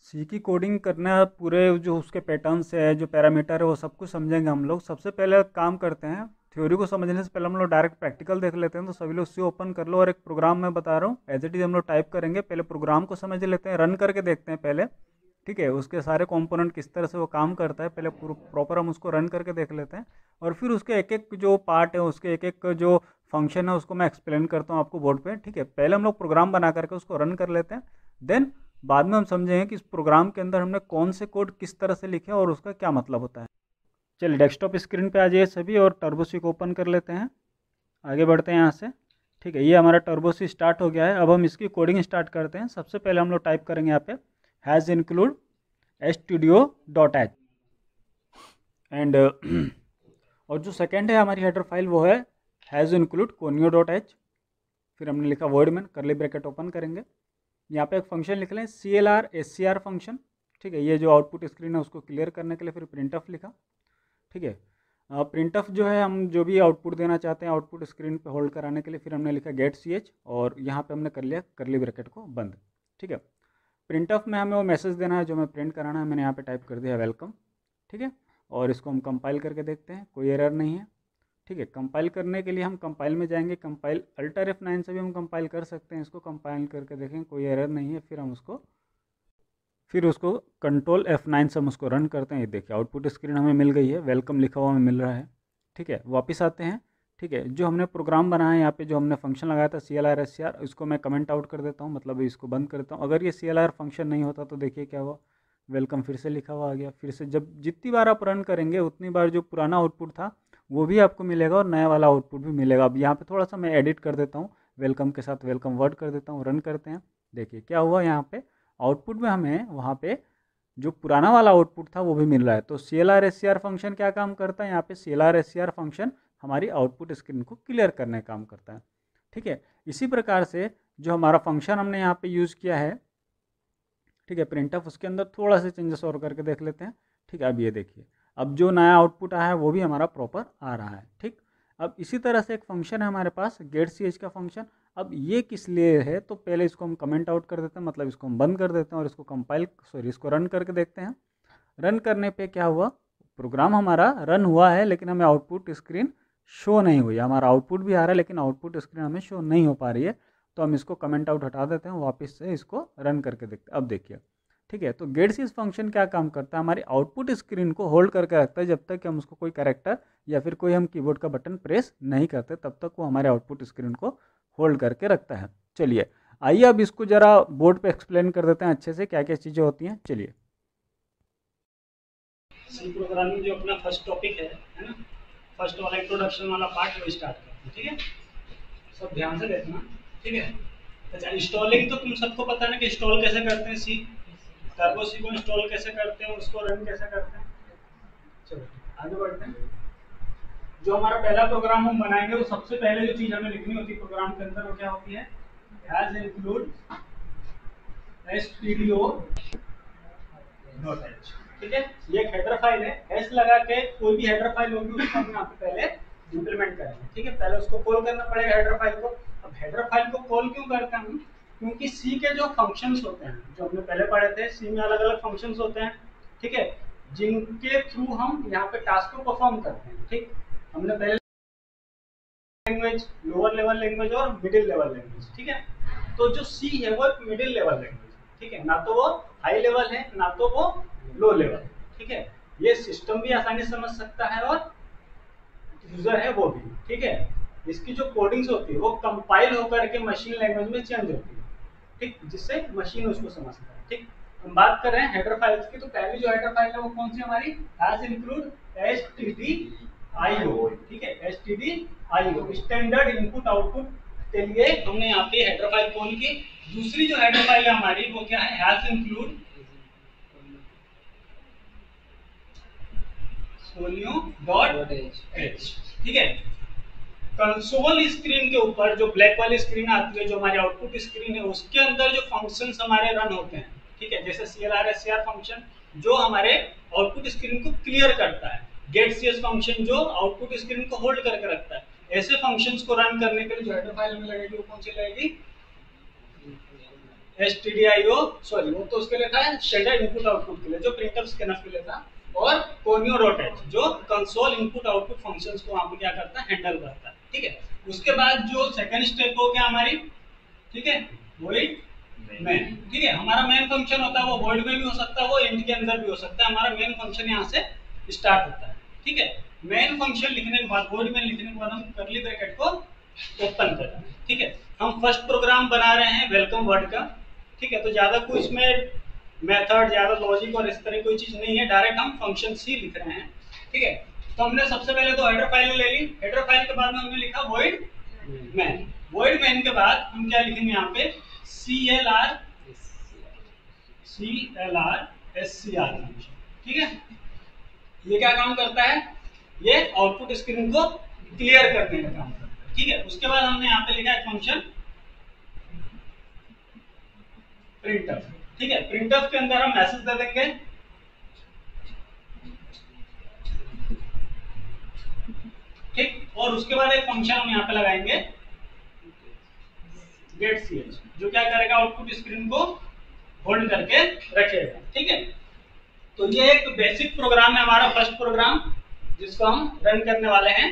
सी की कोडिंग करना पूरे जो उसके पैटर्न्स है, जो पैरामीटर है, वो सब कुछ समझेंगे हम लोग। सबसे पहले काम करते हैं, थ्योरी को समझने से पहले हम लोग डायरेक्ट प्रैक्टिकल देख लेते हैं। तो सभी लोग सी ओपन कर लो और एक प्रोग्राम मैं बता रहा हूँ, एज इट इज हम लोग टाइप करेंगे। पहले प्रोग्राम को समझ लेते हैं, रन करके देखते हैं पहले, ठीक है। उसके सारे कंपोनेंट किस तरह से वो काम करता है, पहले प्रॉपर हम उसको रन करके देख लेते हैं। और फिर उसके एक एक जो पार्ट है, उसके एक एक जो फंक्शन है, उसको मैं एक्सप्लेन करता हूँ आपको बोर्ड पे, ठीक है। पहले हम लोग प्रोग्राम बना करके उसको रन कर लेते हैं, देन बाद में हम समझेंगे कि इस प्रोग्राम के अंदर हमने कौन से कोड किस तरह से लिखे और उसका क्या मतलब होता है। चलिए डेस्कटॉप स्क्रीन पे आ जाइए सभी और टर्बोसी को ओपन कर लेते हैं। आगे बढ़ते हैं यहाँ से, ठीक है। ये हमारा टर्बोसी स्टार्ट हो गया है। अब हम इसकी कोडिंग स्टार्ट करते हैं। सबसे पहले हम लोग टाइप करेंगे यहाँ पे हैज़ इंक्लूड studio.h एंड और जो सेकेंड है हमारी हेडर फाइल वो है हैज़ इंक्लूड conio.h। फिर हमने लिखा वर्ड में करली ब्रैकेट ओपन करेंगे, यहाँ पे एक फंक्शन लिख लें CLR SCR फंक्शन, ठीक है। ये जो आउटपुट स्क्रीन है उसको क्लियर करने के लिए फिर प्रिंटफ लिखा, ठीक है। प्रिंटफ जो है हम जो भी आउटपुट देना चाहते हैं आउटपुट स्क्रीन पे होल्ड कराने के लिए, फिर हमने लिखा गेट CH और यहाँ पे हमने कर लिया करली ब्रैकेट को बंद, ठीक है। प्रिंटफ में हमें वो मैसेज देना है जो हमें प्रिंट कराना है, मैंने यहाँ पे टाइप कर दिया वेलकम, ठीक है। और इसको हम कंपाइल करके देखते हैं, कोई एरर नहीं है, ठीक है। कंपाइल करने के लिए हम कंपाइल में जाएंगे, कंपाइल अल्टर F9 से भी हम कंपाइल कर सकते हैं। इसको कंपाइल करके देखें, कोई एरर नहीं है। फिर उसको कंट्रोल F9 से हम उसको रन करते हैं। ये देखिए आउटपुट स्क्रीन हमें मिल गई है, वेलकम लिखा हुआ हमें मिल रहा है, ठीक है। वापस आते हैं, ठीक है। जो हमने प्रोग्राम बनाया है यहाँ पे, जो हमने फंक्शन लगाया था CLR SCR, इसको मैं कमेंट आउट कर देता हूँ, मतलब इसको बंद कर देता हूँ। अगर ये CLR फंक्शन नहीं होता तो देखिए क्या हुआ, वेलकम फिर से लिखा हुआ आ गया। फिर से जब जितनी बार आप रन करेंगे उतनी बार जो पुराना आउटपुट था वो भी आपको मिलेगा और नया वाला आउटपुट भी मिलेगा। अब यहाँ पे थोड़ा सा मैं एडिट कर देता हूँ, वेलकम के साथ वेलकम वर्ड कर देता हूँ, रन करते हैं। देखिए क्या हुआ, यहाँ पे आउटपुट में हमें वहाँ पे जो पुराना वाला आउटपुट था वो भी मिल रहा है। तो CLR SCR फंक्शन क्या काम करता है, यहाँ पे CLR SCR फंक्शन हमारी आउटपुट स्क्रीन को क्लियर करने का काम करता है, ठीक है। इसी प्रकार से जो हमारा फंक्शन हमने यहाँ पे यूज़ किया है, ठीक है, प्रिंटफ, उसके अंदर थोड़ा सा चेंजेस और करके देख लेते हैं, ठीक है। अब ये देखिए, अब जो नया आउटपुट आया है वो भी हमारा प्रॉपर आ रहा है, ठीक। अब इसी तरह से एक फंक्शन है हमारे पास गेट CH का फंक्शन। अब ये किस लिए है, तो पहले इसको हम कमेंट आउट कर देते हैं, मतलब इसको हम बंद कर देते हैं और इसको रन करके देखते हैं। रन करने पे क्या हुआ, प्रोग्राम हमारा रन हुआ है लेकिन हमें आउटपुट स्क्रीन शो नहीं हुई। हमारा आउटपुट भी आ रहा है लेकिन आउटपुट स्क्रीन हमें शो नहीं हो पा रही है। तो हम इसको कमेंट आउट हटा देते हैं, वापस से इसको रन करके देखते हैं। अब देखिए, ठीक है। तो गेट CH फंक्शन क्या काम करता है, हमारी आउटपुट स्क्रीन को होल्ड करके रखता है। जब तक कि हम उसको कोई कैरेक्टर या फिर कोई हम कीबोर्ड का बटन प्रेस नहीं करते तब तक वो हमारे आउटपुट स्क्रीन को होल्ड करके रखता है। चलिए आइए अब इसको ज़रा बोर्ड पे एक्सप्लेन कर देते हैं अच्छे से क्या क्या चीज़ें होती हैं। चलिए, सी प्रोग्रामिंग जो अपना फर्स्ट टॉपिक है ना, फर्स्ट वाला इंट्रोडक्शन वाला पार्ट वो स्टार्ट करते हैं, ठीक है। सब ध्यान से देखना, ठीक है। अच्छा, इंस्टॉलिंग तो तुम सबको पता है ना कि इंस्टॉल कैसे करते हैं, सी टर्बो सी को इंस्टॉल कैसे करते हैं, उसको रन कैसे करते हैं। चलो आगे बढ़ते हैं। जो हमारा पहला प्रोग्राम हम बनाएंगे वो सबसे पहले जो चीज हमें लिखनी होती है प्रोग्राम के अंदर वो क्या होती है, हैज इंक्लूड stdio.h, ठीक है। ये एक हेडर फाइल है, एस लगा के कोई भी हेडर फाइल होगी उसको हम यहाँ पे पहले इंप्लीमेंट करेंगे, ठीक है। पहले उसको कॉल करना पड़ेगा हेडर फाइल को। अब हेडर फाइल को कॉल क्यों करते हैं, क्योंकि सी के जो फंक्शंस होते हैं, जो हमने पहले पढ़े थे, सी में अलग अलग फंक्शंस होते हैं, ठीक है, जिनके थ्रू हम यहाँ पे टास्क को परफॉर्म करते हैं, ठीक। हमने पहले लैंग्वेज, लोअर लेवल लैंग्वेज और मिडिल लेवल लैंग्वेज, ठीक है। तो जो सी है वो एक मिडिल लेवल लैंग्वेज, ठीक है, ना तो वो हाई लेवल है ना तो वो लो लेवल, ठीक है। ये सिस्टम भी आसानी से समझ सकता है और यूजर है वो भी, ठीक है। इसकी जो कोडिंग्स होती है वो कंपाइल होकर के मशीन लैंग्वेज में चेंज होती है, ठीक, जिससे मशीन उसको समझता है, ठीक। हम बात कर रहे हैं हेडर फाइल्स की, तो पहली जो हेडर फाइल है वो कौन सी हमारी, हैज इंक्लूड stdio, ठीक है, stdio स्टैंडर्ड इनपुट आउटपुट के लिए हमने यहाँ पे हेडर फाइल कॉल की। दूसरी जो हेडर फाइल है हमारी वो क्या है, हैज इंक्लूड conio.h, ठीक है। कंसोल स्क्रीन के ऊपर जो ब्लैक वाली स्क्रीन आती है, जो हमारी आउटपुट स्क्रीन है, उसके अंदर जो फंक्शंस हमारे रन होते हैं, ठीक है, जैसे CLR SCR फंक्शन जो हमारे आउटपुट स्क्रीन को क्लियर करता है, गेट CS फंक्शन जो आउटपुट स्क्रीन को होल्ड करके रखता है, ऐसे फंक्शंस को रन करने के लिए जो हेडर फाइल में लगेगी वो कौन सी लगेगी, STDIO, सॉरी वो तो उसके लिए था स्टैंडर्ड इनपुट आउटपुट के लिए जो प्रिंटफ स्कैनफ के लिए था, और Conio.h जो कंसोल इनपुट आउटपुट फंक्शंस को वहां पे क्या करता है, हैंडल करता है। ठीक है, उसके बाद जो सेकंड स्टेप हो गया हमारी, ठीक है, वॉइड मेन। ठीक है, हमारा मेन फंक्शन होता है वो वॉइड में भी हो सकता है, वो इंट के अंदर भी हो सकता है। हमारा मेन फंक्शन यहाँ से स्टार्ट होता है। ठीक है, मेन फंक्शन लिखने के बाद, वॉइड मेन लिखने के बाद हम कर्ली ब्रैकेट को ओपन कर रहे हैं। ठीक है, हम फर्स्ट प्रोग्राम बना रहे हैं वेलकम वर्ड का। ठीक है, तो ज्यादा कोई इसमें मेथड, ज्यादा लॉजिक और इस तरह कोई चीज नहीं है, डायरेक्ट हम फंक्शन सी लिख रहे हैं। ठीक है, तो हमने सबसे पहले तो हेडर फाइल ले ली, हेडर फाइल के बाद में हमने लिखा वॉइड मैन। वॉइड मैन के बाद हम क्या लिखेंगे यहाँ पे, CLR SCR फंक्शन। ठीक है, ये क्या काम करता है, ये आउटपुट स्क्रीन को क्लियर करने का काम करता है। ठीक है, उसके बाद हमने यहाँ पे लिखा है फंक्शन प्रिंटफ। ठीक है, प्रिंटफ के अंदर हम मैसेज दे देंगे, ठीक, और उसके बाद एक फंक्शन हम यहाँ पे लगाएंगे getch, जो क्या करेगा, आउटपुट स्क्रीन को होल्ड करके रखेगा। ठीक है, तो ये एक बेसिक प्रोग्राम है हमारा, फर्स्ट प्रोग्राम जिसको हम रन करने वाले हैं।